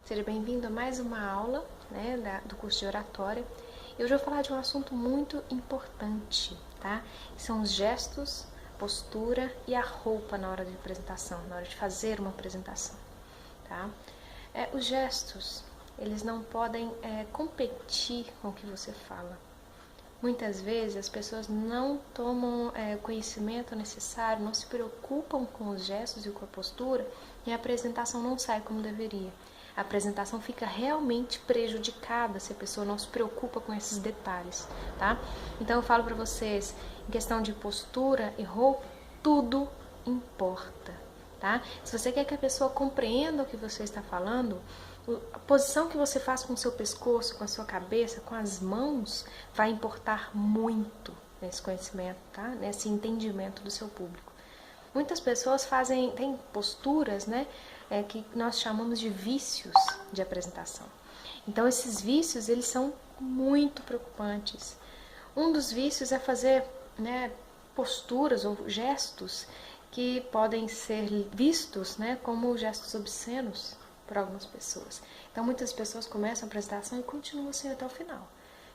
Seja bem-vindo a mais uma aula, do curso de oratória. E hoje eu vou falar de um assunto muito importante, tá? São os gestos, postura e a roupa na hora de apresentação, na hora de fazer uma apresentação, tá? Os gestos, eles não podem competir com o que você fala. Muitas vezes as pessoas não tomam o conhecimento necessário, não se preocupam com os gestos e com a postura e a apresentação não sai como deveria. A apresentação fica realmente prejudicada se a pessoa não se preocupa com esses detalhes, tá? Então eu falo para vocês, em questão de postura e roupa, tudo importa, tá? Se você quer que a pessoa compreenda o que você está falando, a posição que você faz com o seu pescoço, com a sua cabeça, com as mãos, vai importar muito nesse conhecimento, tá? Nesse entendimento do seu público. Muitas pessoas têm posturas, que nós chamamos de vícios de apresentação. Então, esses vícios, eles são muito preocupantes. Um dos vícios é fazer, posturas ou gestos que podem ser vistos, como gestos obscenos por algumas pessoas. Então, muitas pessoas começam a apresentação e continuam assim até o final.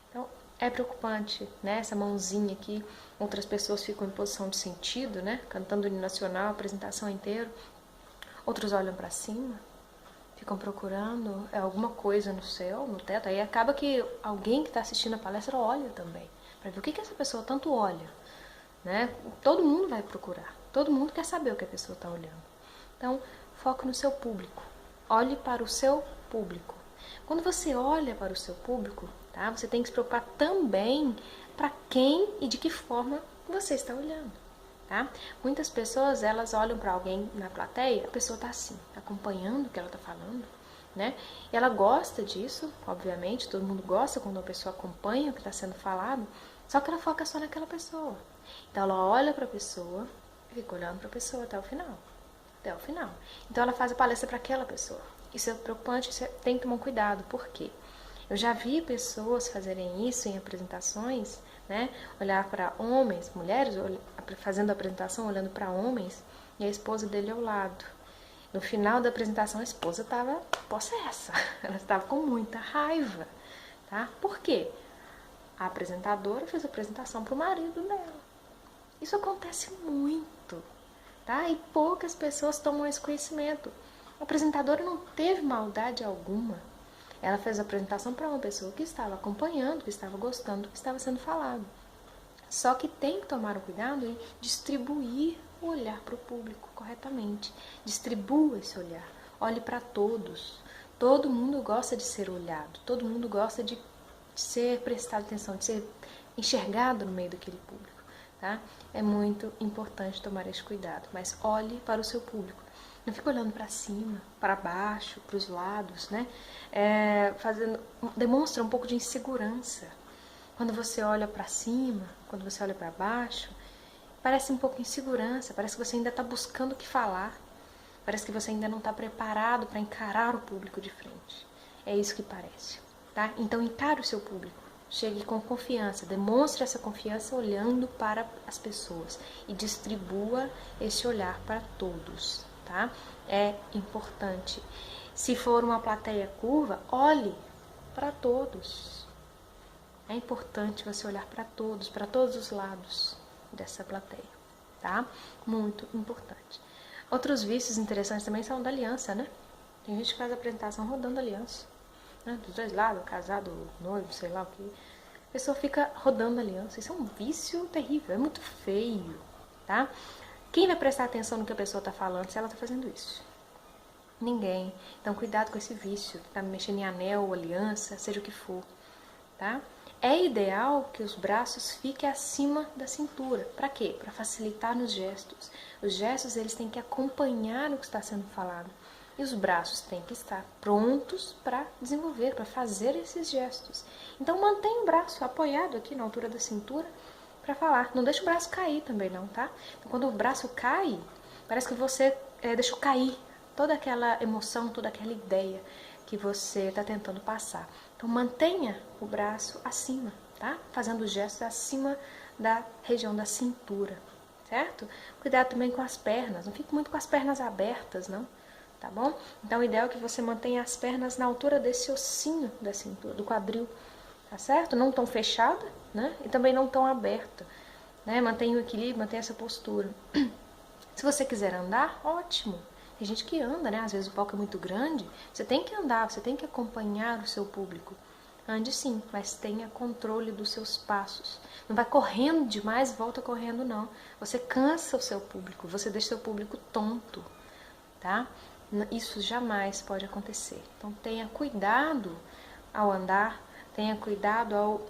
Então, é preocupante, essa mãozinha aqui. Outras pessoas ficam em posição de sentido, cantando o hino nacional, a apresentação inteira. Outros olham para cima, ficam procurando alguma coisa no céu, no teto. Aí acaba que alguém que está assistindo a palestra olha também, para ver o que essa pessoa tanto olha. Todo mundo vai procurar, todo mundo quer saber o que a pessoa está olhando. Então, foque no seu público. Olhe para o seu público. Quando você olha para o seu público, tá? Você tem que se preocupar também para quem e de que forma você está olhando, tá? Muitas pessoas, elas olham para alguém na plateia, a pessoa está assim, acompanhando o que ela está falando, E ela gosta disso, obviamente, todo mundo gosta quando a pessoa acompanha o que está sendo falado, só que ela foca só naquela pessoa. Então ela olha para a pessoa e fica olhando para a pessoa até o final. Até o final. Então ela faz a palestra para aquela pessoa. Isso é preocupante, você tem que tomar cuidado. Por quê? Eu já vi pessoas fazerem isso em apresentações, olhar para homens, mulheres, fazendo a apresentação, olhando para homens, e a esposa dele ao lado. No final da apresentação, a esposa estava possessa, ela estava com muita raiva, tá? Por quê? A apresentadora fez a apresentação para o marido dela. Isso acontece muito, tá? E poucas pessoas tomam esse conhecimento. A apresentadora não teve maldade alguma. Ela fez a apresentação para uma pessoa que estava acompanhando, que estava gostando do que estava sendo falado. Só que tem que tomar o cuidado em distribuir o olhar para o público corretamente. Distribua esse olhar. Olhe para todos. Todo mundo gosta de ser olhado. Todo mundo gosta de ser prestado atenção, de ser enxergado no meio daquele público. Tá? É muito importante tomar esse cuidado. Mas olhe para o seu público. Não fica olhando para cima, para baixo, para os lados, demonstra um pouco de insegurança. Quando você olha para cima, quando você olha para baixo, parece um pouco de insegurança, parece que você ainda está buscando o que falar, parece que você ainda não está preparado para encarar o público de frente. É isso que parece, tá? Então encare o seu público, chegue com confiança, demonstre essa confiança olhando para as pessoas e distribua esse olhar para todos. Tá? É importante. Se for uma plateia curva, olhe para todos. É importante você olhar para todos os lados dessa plateia, tá? Muito importante. Outros vícios interessantes também são da aliança, Tem gente que faz a apresentação rodando aliança, dos dois lados, casado, noivo, sei lá o que. A pessoa fica rodando aliança. Isso é um vício terrível, é muito feio, tá? Quem vai prestar atenção no que a pessoa está falando se ela está fazendo isso? Ninguém. Então, cuidado com esse vício. Tá mexendo em anel, aliança, seja o que for. Tá? É ideal que os braços fiquem acima da cintura. Para quê? Para facilitar nos gestos. Os gestos, eles têm que acompanhar o que está sendo falado. E os braços têm que estar prontos para desenvolver, para fazer esses gestos. Então, mantenha o braço apoiado aqui na altura da cintura para falar. Não deixa o braço cair também não, tá? Então, quando o braço cai, parece que você deixou cair toda aquela emoção, toda aquela ideia que você está tentando passar. Então, mantenha o braço acima, tá? Fazendo gestos acima da região da cintura, certo? Cuidado também com as pernas. Não fique muito com as pernas abertas, não. tá bom? Então o ideal é que você mantenha as pernas na altura desse ossinho da cintura, do quadril, tá certo? Não tão fechada, né? E também não tão aberta, né? Mantenha o equilíbrio, mantenha essa postura. Se você quiser andar, ótimo. Tem gente que anda, né? Às vezes o palco é muito grande, você tem que andar, você tem que acompanhar o seu público. Ande sim, mas tenha controle dos seus passos. Não vai correndo demais, volta correndo não. Você cansa o seu público, você deixa o seu público tonto, tá? Isso jamais pode acontecer. Então tenha cuidado ao andar, tenha cuidado ao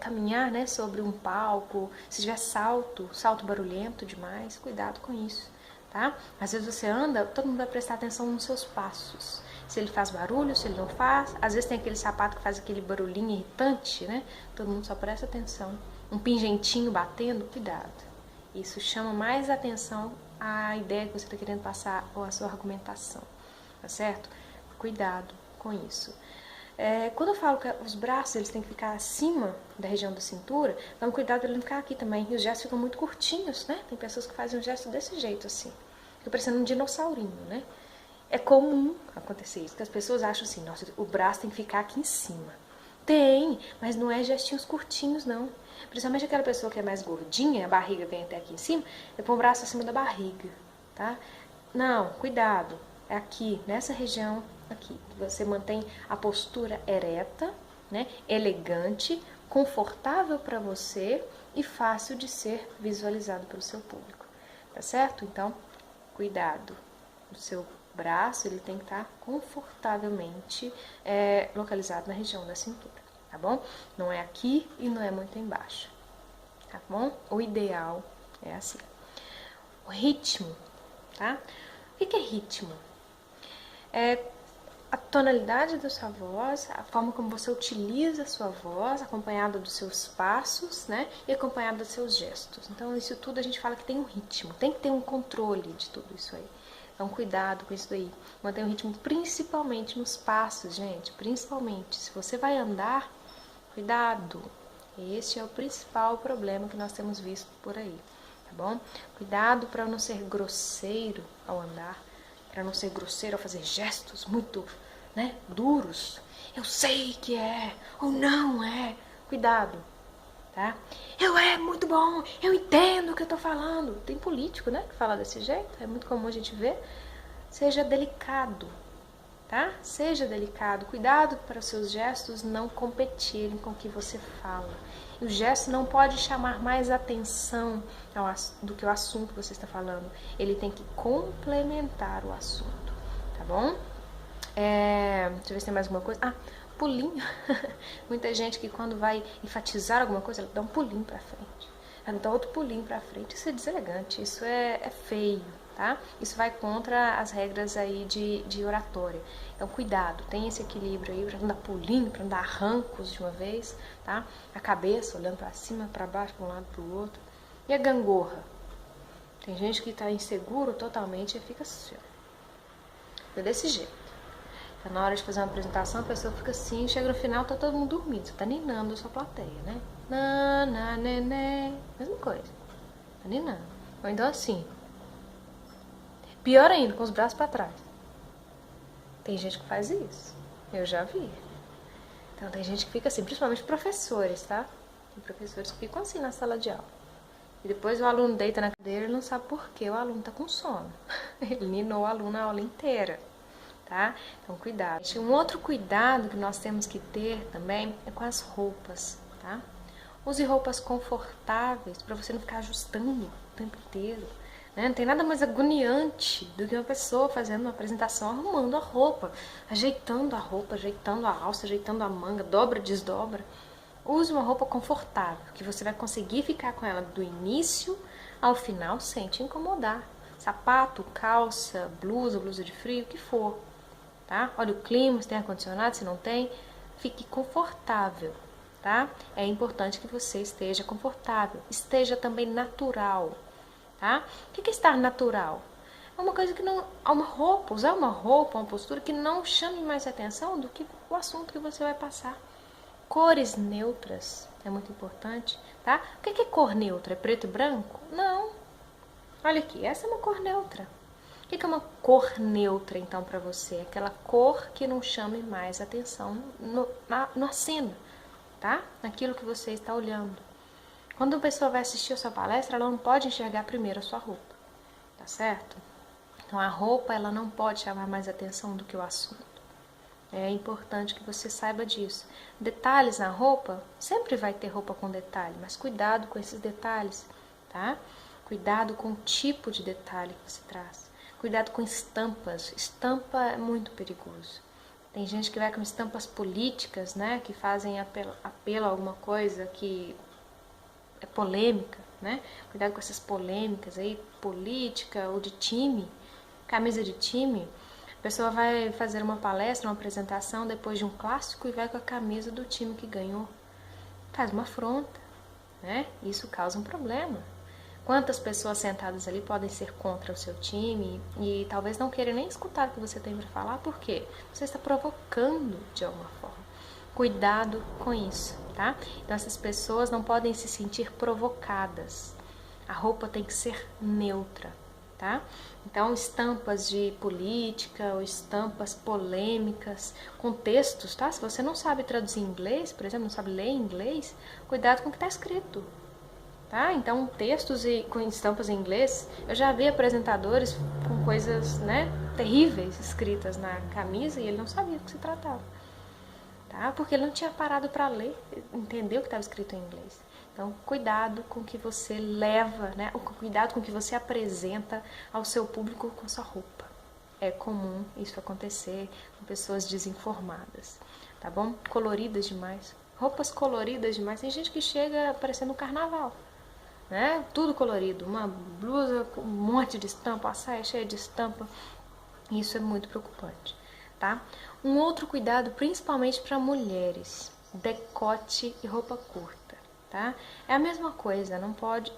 caminhar, né, sobre um palco. Se tiver salto barulhento demais, cuidado com isso, tá? Às vezes você anda, todo mundo vai prestar atenção nos seus passos. Se ele faz barulho, se ele não faz. Às vezes tem aquele sapato que faz aquele barulhinho irritante, né? Todo mundo só presta atenção. Um pingentinho batendo, cuidado. Isso chama mais atenção à ideia que você está querendo passar ou à sua argumentação, tá certo? Cuidado com isso. Quando eu falo que os braços eles têm que ficar acima da região da cintura, tome cuidado para ele não ficar aqui também. E os gestos ficam muito curtinhos, né? Tem pessoas que fazem um gesto desse jeito assim. Fica parecendo um dinossaurinho, né? É comum acontecer isso, que as pessoas acham assim, nossa, o braço tem que ficar aqui em cima. Tem, mas não é gestinhos curtinhos, não. Principalmente aquela pessoa que é mais gordinha, a barriga vem até aqui em cima, põe o braço acima da barriga, tá? Não, cuidado, é aqui, nessa região aqui. Você mantém a postura ereta, né? Elegante, confortável para você e fácil de ser visualizado pelo seu público, tá certo? Então, cuidado. O seu braço ele tem que estar confortavelmente localizado na região da cintura, tá bom? Não é aqui e não é muito embaixo, tá bom? O ideal é assim. O ritmo, tá? O que é ritmo? É a tonalidade da sua voz, a forma como você utiliza a sua voz, acompanhada dos seus passos, né? E acompanhada dos seus gestos. Então, isso tudo a gente fala que tem um ritmo, tem que ter um controle de tudo isso aí. Então, cuidado com isso daí. Mantenha o ritmo principalmente nos passos, gente. Principalmente. Se você vai andar, cuidado. Este é o principal problema que nós temos visto por aí, tá bom? Cuidado para não ser grosseiro ao andar, para não ser grosseiro ao fazer gestos muito, né, duros. Eu sei que é, ou não é. Cuidado, tá? É muito bom, eu entendo o que eu tô falando. Tem político, né, que fala desse jeito, é muito comum a gente ver. Seja delicado, tá? Seja delicado, cuidado para os seus gestos não competirem com o que você fala. E o gesto não pode chamar mais atenção do que o assunto que você está falando. Ele tem que complementar o assunto, tá bom? Deixa eu ver se tem mais alguma coisa. Pulinho. Muita gente que quando vai enfatizar alguma coisa, ela dá um pulinho pra frente. Ela dá outro pulinho pra frente. Isso é deselegante, isso é feio, tá? Isso vai contra as regras aí de oratória. Então, cuidado, tem esse equilíbrio aí, pra não dar pulinho, pra não dar arrancos de uma vez, tá? A cabeça olhando pra cima, pra baixo, pra um lado, pro outro. E a gangorra? Tem gente que tá inseguro totalmente e fica assim, ó. É desse jeito. Na hora de fazer uma apresentação, a pessoa fica assim, chega no final, tá todo mundo dormindo. Você tá ninando a sua plateia, né? Né. Mesma coisa. Tá ninando. Ou então assim. Pior ainda, com os braços pra trás. Tem gente que faz isso. Eu já vi. Então tem gente que fica assim, principalmente professores, tá? Tem professores que ficam assim na sala de aula. E depois o aluno deita na cadeira e não sabe por que o aluno tá com sono. Ele ninou o aluno a aula inteira. Tá? Então, cuidado. Um outro cuidado que nós temos que ter também é com as roupas, tá? Use roupas confortáveis para você não ficar ajustando o tempo inteiro, né? Não tem nada mais agoniante do que uma pessoa fazendo uma apresentação, arrumando a roupa, ajeitando a alça, ajeitando a manga, dobra, desdobra. Use uma roupa confortável, que você vai conseguir ficar com ela do início ao final sem te incomodar. Sapato, calça, blusa de frio, o que for. Tá? Olha o clima, se tem ar-condicionado, se não tem, fique confortável, tá? É importante que você esteja confortável, esteja também natural, tá? O que é estar natural? É uma coisa que não, usar uma roupa, uma postura que não chame mais atenção do que o assunto que você vai passar. Cores neutras é muito importante, tá? O que é cor neutra? É preto e branco? Não. Olha aqui, essa é uma cor neutra. O que é uma cor neutra, então, para você? Aquela cor que não chame mais atenção na cena, tá? Naquilo que você está olhando. Quando uma pessoa vai assistir a sua palestra, ela não pode enxergar primeiro a sua roupa, tá certo? Então, a roupa, ela não pode chamar mais atenção do que o assunto. É importante que você saiba disso. Detalhes na roupa, sempre vai ter roupa com detalhe, mas cuidado com esses detalhes, tá? Cuidado com o tipo de detalhe que você traz. Cuidado com estampas. Estampa é muito perigoso. Tem gente que vai com estampas políticas, né? Que fazem apelo a alguma coisa que é polêmica, né? Cuidado com essas polêmicas aí, política ou de time, camisa de time. A pessoa vai fazer uma palestra, uma apresentação depois de um clássico e vai com a camisa do time que ganhou. Faz uma afronta, né? Isso causa um problema. Quantas pessoas sentadas ali podem ser contra o seu time e talvez não queiram nem escutar o que você tem para falar, por quê? Você está provocando de alguma forma. Cuidado com isso, tá? Então essas pessoas não podem se sentir provocadas. A roupa tem que ser neutra, tá? Então estampas de política ou estampas polêmicas com textos, tá? Se você não sabe traduzir em inglês, por exemplo, não sabe ler em inglês, cuidado com o que está escrito. Tá? Então, textos com estampas em inglês, eu já vi apresentadores com coisas, né, terríveis escritas na camisa e ele não sabia do que se tratava. Tá? Porque ele não tinha parado para ler, entender o que estava escrito em inglês. Então, cuidado com o que você leva, né? Cuidado com o que você apresenta ao seu público com sua roupa. É comum isso acontecer com pessoas desinformadas, tá bom? Coloridas demais. Roupas coloridas demais. Tem gente que chega parecendo um carnaval. Né? Tudo colorido, uma blusa com um monte de estampa, uma saia cheia de estampa. Isso é muito preocupante, tá? Um outro cuidado, principalmente para mulheres, decote e roupa curta, tá? É a mesma coisa, não pode,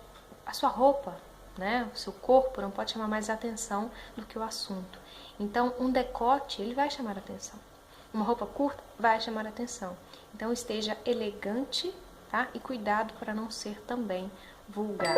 a sua roupa, né, o seu corpo não pode chamar mais atenção do que o assunto. Então, um decote, ele vai chamar atenção. Uma roupa curta vai chamar atenção. Então, esteja elegante, tá? E cuidado para não ser também vulgar.